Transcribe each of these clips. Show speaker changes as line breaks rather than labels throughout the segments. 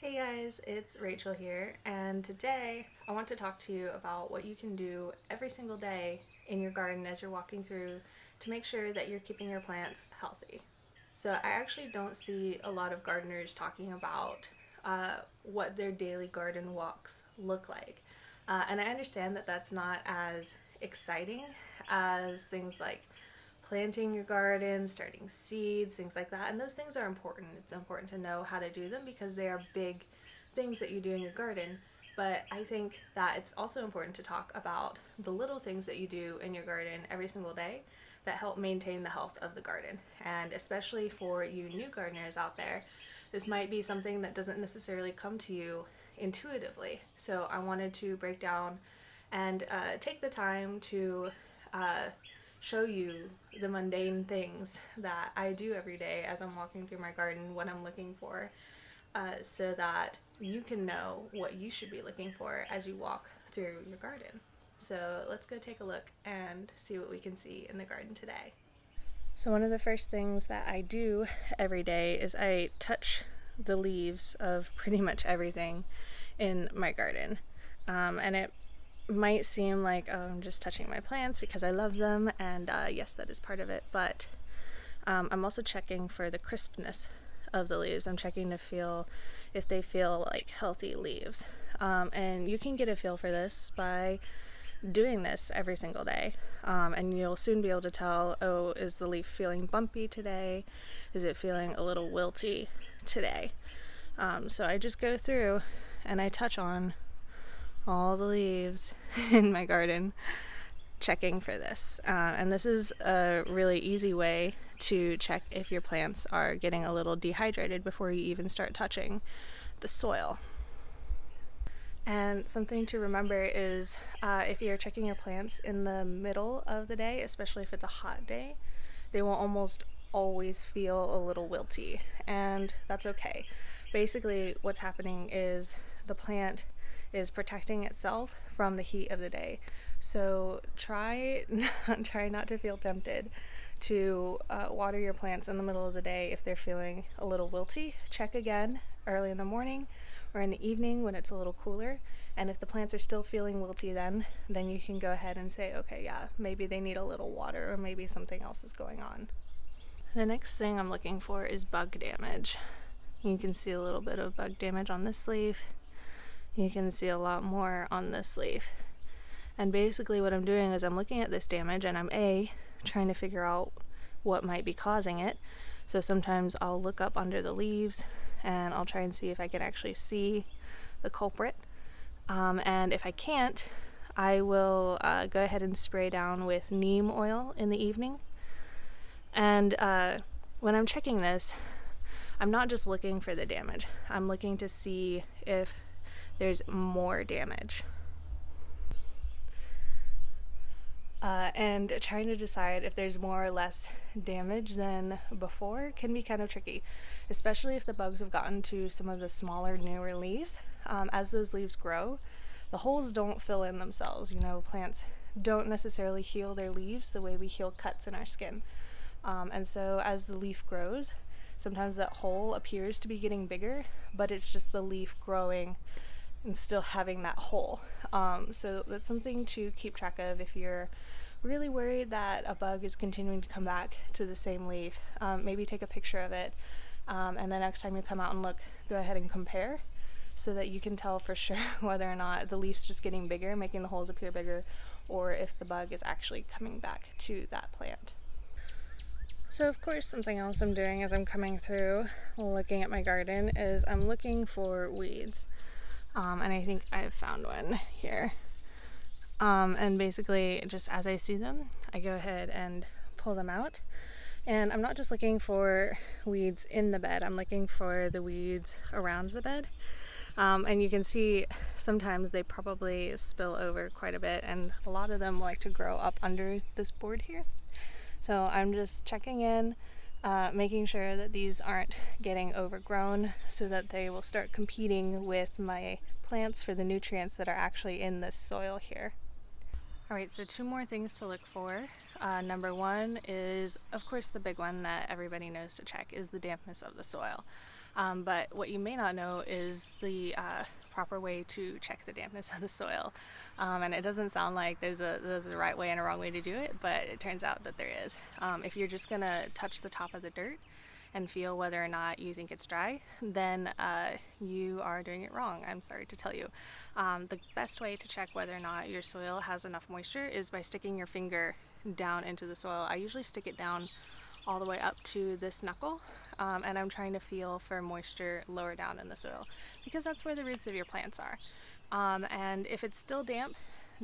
Hey guys, it's Rachel here, and today I want to talk to you about what you can do every single day in your garden as you're walking through to make sure that you're keeping your plants healthy. So I actually don't see a lot of gardeners talking about what their daily garden walks look like. And I understand that that's not as exciting as things like planting your garden, starting seeds, things like that. And those things are important. It's important to know how to do them because they are big things that you do in your garden. But I think that it's also important to talk about the little things that you do in your garden every single day that help maintain the health of the garden. And especially for you new gardeners out there, this might be something that doesn't necessarily come to you intuitively. So I wanted to break down and take the time to show you the mundane things that I do every day as I'm walking through my garden, what I'm looking for, so that you can know what you should be looking for as you walk through your garden. So let's go take a look and see what we can see in the garden today. So one of the first things that I do every day is I touch the leaves of pretty much everything in my garden. And it might seem like, oh, I'm just touching my plants because I love them, and yes, that is part of it, but I'm also checking for the crispness of the leaves. I'm checking to feel if they feel like healthy leaves. And you can get a feel for this by doing this every single day. And you'll soon be able to tell, oh, is the leaf feeling bumpy today? Is it feeling a little wilty today? So I just go through and I touch on all the leaves in my garden, checking for this. And this is a really easy way to check if your plants are getting a little dehydrated before you even start touching the soil. And something to remember is if you're checking your plants in the middle of the day, especially if it's a hot day, they will almost always feel a little wilty, and that's okay. Basically, what's happening is the plant is protecting itself from the heat of the day. So try not to feel tempted to water your plants in the middle of the day if they're feeling a little wilty. Check again early in the morning or in the evening when it's a little cooler, and if the plants are still feeling wilty then you can go ahead and say, okay, yeah, maybe they need a little water or maybe something else is going on. The next thing I'm looking for is bug damage. You can see a little bit of bug damage on this leaf. You can see a lot more on this leaf. And basically what I'm doing is I'm looking at this damage and I'm trying to figure out what might be causing it. So sometimes I'll look up under the leaves and I'll try and see if I can actually see the culprit. And if I can't, I will go ahead and spray down with neem oil in the evening. And when I'm checking this, I'm not just looking for the damage. I'm looking to see if there's more damage. And trying to decide if there's more or less damage than before can be kind of tricky, especially if the bugs have gotten to some of the smaller, newer leaves. As those leaves grow, the holes don't fill in themselves. You know, plants don't necessarily heal their leaves the way we heal cuts in our skin. And so as the leaf grows, sometimes that hole appears to be getting bigger, but it's just the leaf growing and still having that hole. So that's something to keep track of if you're really worried that a bug is continuing to come back to the same leaf. Maybe take a picture of it, and the next time you come out and look, go ahead and compare so that you can tell for sure whether or not the leaf's just getting bigger, making the holes appear bigger, or if the bug is actually coming back to that plant. So of course something else I'm doing as I'm coming through looking at my garden is I'm looking for weeds. And I think I've found one here. And basically just as I see them, I go ahead and pull them out. And I'm not just looking for weeds in the bed, I'm looking for the weeds around the bed. And you can see sometimes they probably spill over quite a bit, and a lot of them like to grow up under this board here. So I'm just checking in, making sure that these aren't getting overgrown so that they will start competing with my plants for the nutrients that are actually in this soil here. Alright, so two more things to look for. Number one is, of course, the big one that everybody knows to check is the dampness of the soil. But what you may not know is the proper way to check the dampness of the soil. And it doesn't sound like there's a right way and a wrong way to do it, but it turns out that there is. If you're just going to touch the top of the dirt and feel whether or not you think it's dry, then you are doing it wrong. I'm sorry to tell you. The best way to check whether or not your soil has enough moisture is by sticking your finger down into the soil. I usually stick it down all the way up to this knuckle, and I'm trying to feel for moisture lower down in the soil because that's where the roots of your plants are. And if it's still damp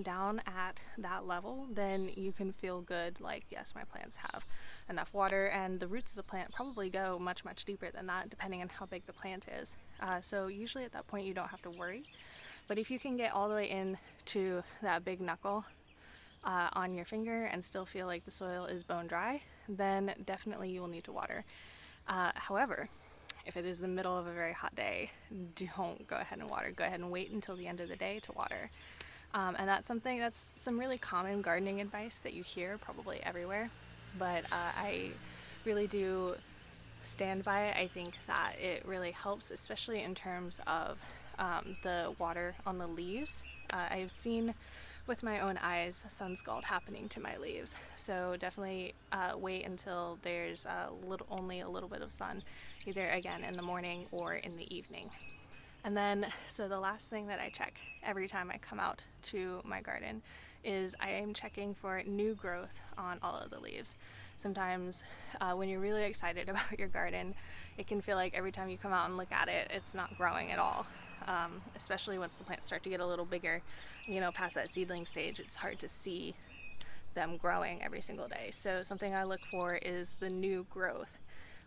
down at that level, then you can feel good, like, yes, my plants have enough water, and the roots of the plant probably go much deeper than that depending on how big the plant is. So usually at that point you don't have to worry. But if you can get all the way in to that big knuckle on your finger and still feel like the soil is bone dry, then definitely you will need to water. However, if it is the middle of a very hot day, don't go ahead and water. Go ahead and wait until the end of the day to water. And that's some really common gardening advice that you hear probably everywhere, but I really do stand by it. I think that it really helps, especially in terms of the water on the leaves. I've seen with my own eyes sun scald happening to my leaves, so definitely wait until there's only a little bit of sun, either again in the morning or in the evening. And then, so the last thing that I check every time I come out to my garden is I am checking for new growth on all of the leaves. Sometimes when you're really excited about your garden, it can feel like every time you come out and look at it, it's not growing at all. Especially once the plants start to get a little bigger, past that seedling stage, it's hard to see them growing every single day. So something I look for is the new growth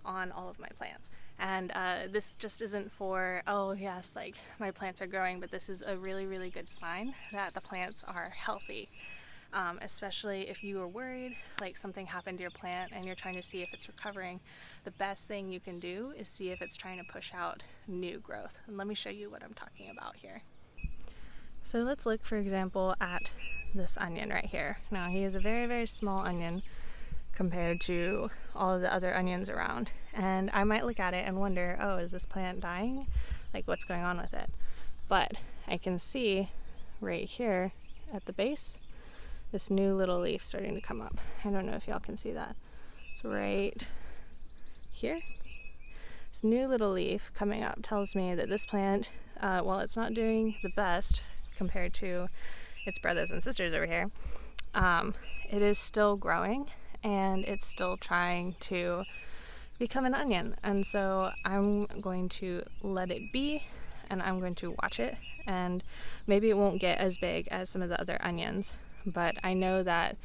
on all of my plants. And this just isn't for, oh yes, like my plants are growing, but this is a really good sign that the plants are healthy. Especially if you are worried like something happened to your plant and you're trying to see if it's recovering, the best thing you can do is see if it's trying to push out new growth. And let me show you what I'm talking about here. So let's look, for example, at this onion right here. Now he is a very small onion compared to all of the other onions around, and I might look at it and wonder, oh, is this plant dying? Like, what's going on with it? But I can see right here at the base this new little leaf starting to come up. I don't know if y'all can see that. It's right here. This new little leaf coming up tells me that this plant, while it's not doing the best compared to its brothers and sisters over here, it is still growing and it's still trying to become an onion. And so I'm going to let it be, and I'm going to watch it, and maybe it won't get as big as some of the other onions, but I know that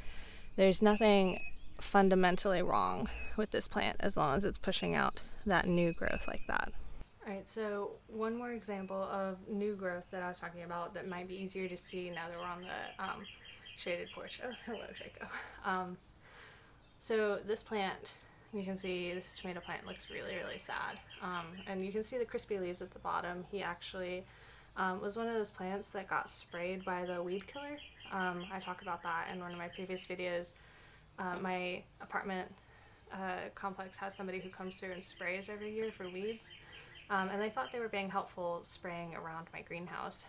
there's nothing fundamentally wrong with this plant as long as it's pushing out that new growth like that. Alright, so one more example of new growth that I was talking about that might be easier to see now that we're on the shaded porch. Oh, hello, Draco. So this plant, you can see this tomato plant looks really sad. And you can see the crispy leaves at the bottom. He actually was one of those plants that got sprayed by the weed killer. I talk about that in one of my previous videos. My apartment complex has somebody who comes through and sprays every year for weeds. And they thought they were being helpful spraying around my greenhouse,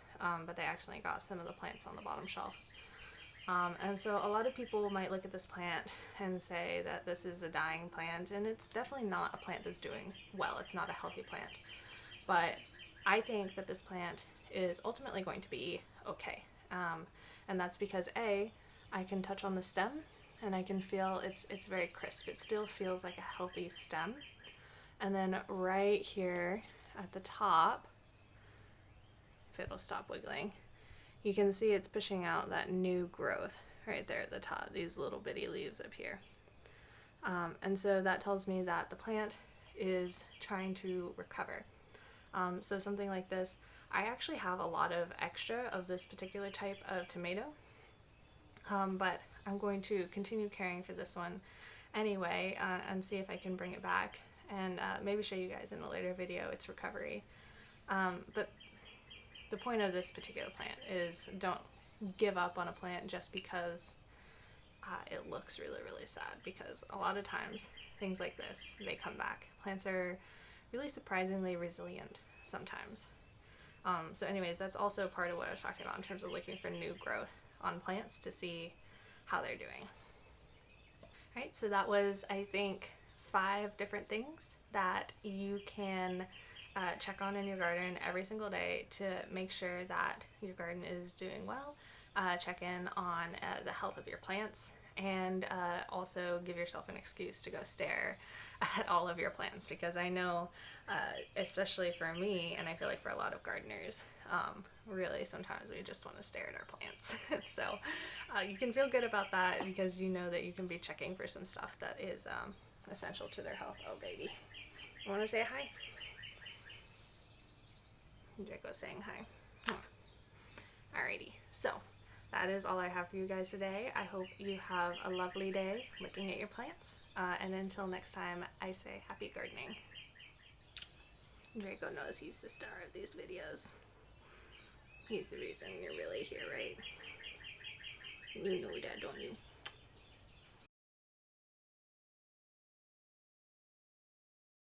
but they actually got some of the plants on the bottom shelf. And so a lot of people might look at this plant and say that this is a dying plant, and it's definitely not a plant that's doing well. It's not a healthy plant. But I think that this plant is ultimately going to be okay. And that's because A, I can touch on the stem and I can feel it's very crisp. It still feels like a healthy stem. And then right here at the top, if it'll stop wiggling, you can see it's pushing out that new growth right there at the top, these little bitty leaves up here. And so that tells me that the plant is trying to recover. So something like this, I actually have a lot of extra of this particular type of tomato, but I'm going to continue caring for this one anyway, and see if I can bring it back and maybe show you guys in a later video its recovery. But the point of this particular plant is don't give up on a plant just because it looks really sad, because a lot of times things like this, they come back. Plants are really surprisingly resilient sometimes. So anyways, that's also part of what I was talking about in terms of looking for new growth on plants to see how they're doing. Right, so that was, I think, 5 different things that you can check on in your garden every single day to make sure that your garden is doing well. Check in on the health of your plants, and also give yourself an excuse to go stare at all of your plants, because I know, especially for me, and I feel like for a lot of gardeners, really sometimes we just want to stare at our plants. So you can feel good about that because you know that you can be checking for some stuff that is essential to their health. Oh baby, I want to say hi. Draco's saying hi. Alrighty, so that is all I have for you guys today. I hope you have a lovely day looking at your plants. And until next time, I say happy gardening. Draco knows he's the star of these videos. He's the reason you're really here, right? You know that, don't you?